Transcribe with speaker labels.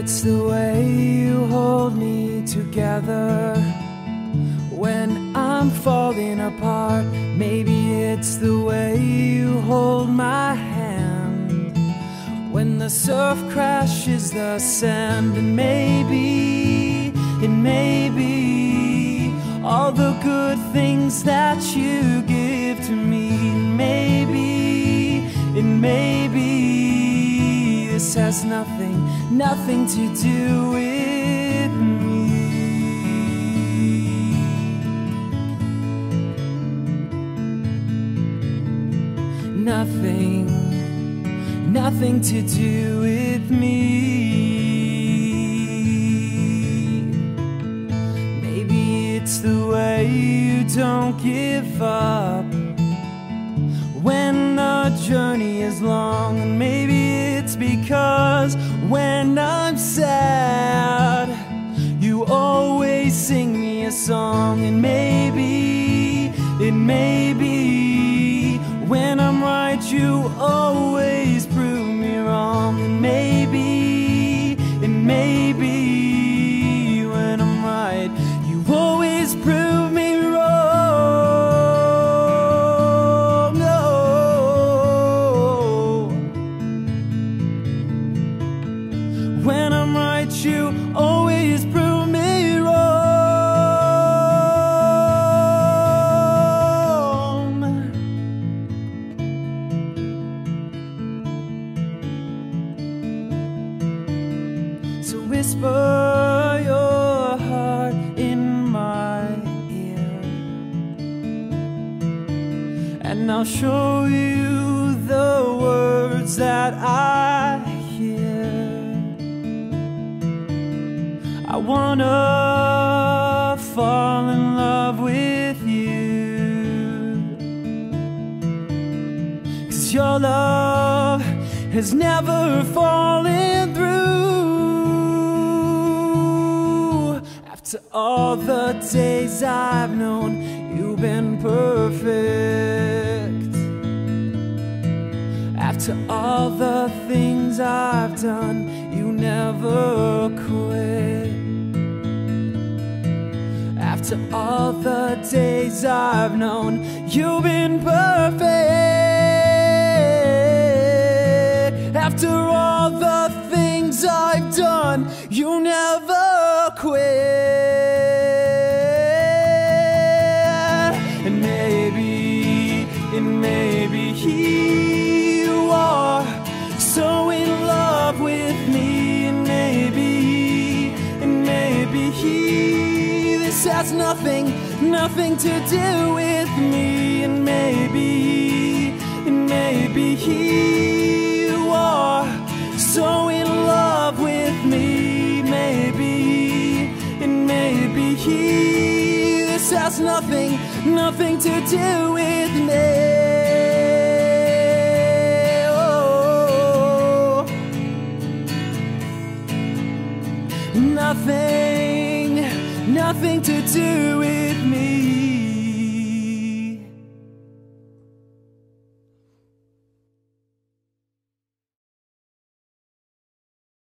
Speaker 1: it's the way you hold me together when I'm falling apart. Maybe it's the way you hold my hand when the surf crashes the sand. And maybe all the good things that you give to me. And maybe this has nothing to do with me. Nothing to do with me. Maybe it's the way you don't give up when the journey is long. And maybe it's because when I'm sad you always sing me a song. And maybe when I'm right you always prove me wrong. And maybe when I'm right you always prove me wrong. Oh, when I'm right you always prove me wrong. So whisper your heart in my ear, and I'll show you the words that I hear. I wanna fall in love with you, 'cause your love has never fallen through. After all the days I've known you've been perfect, after all the things I've done you never quit, after all the days I've known you've been perfect, after all the things I've done you never quit. And maybe you are so in love with me. And maybe this has nothing to do with me. And maybe you are so in love with me. Maybe this has nothing to do with me. Oh, nothing to do with me.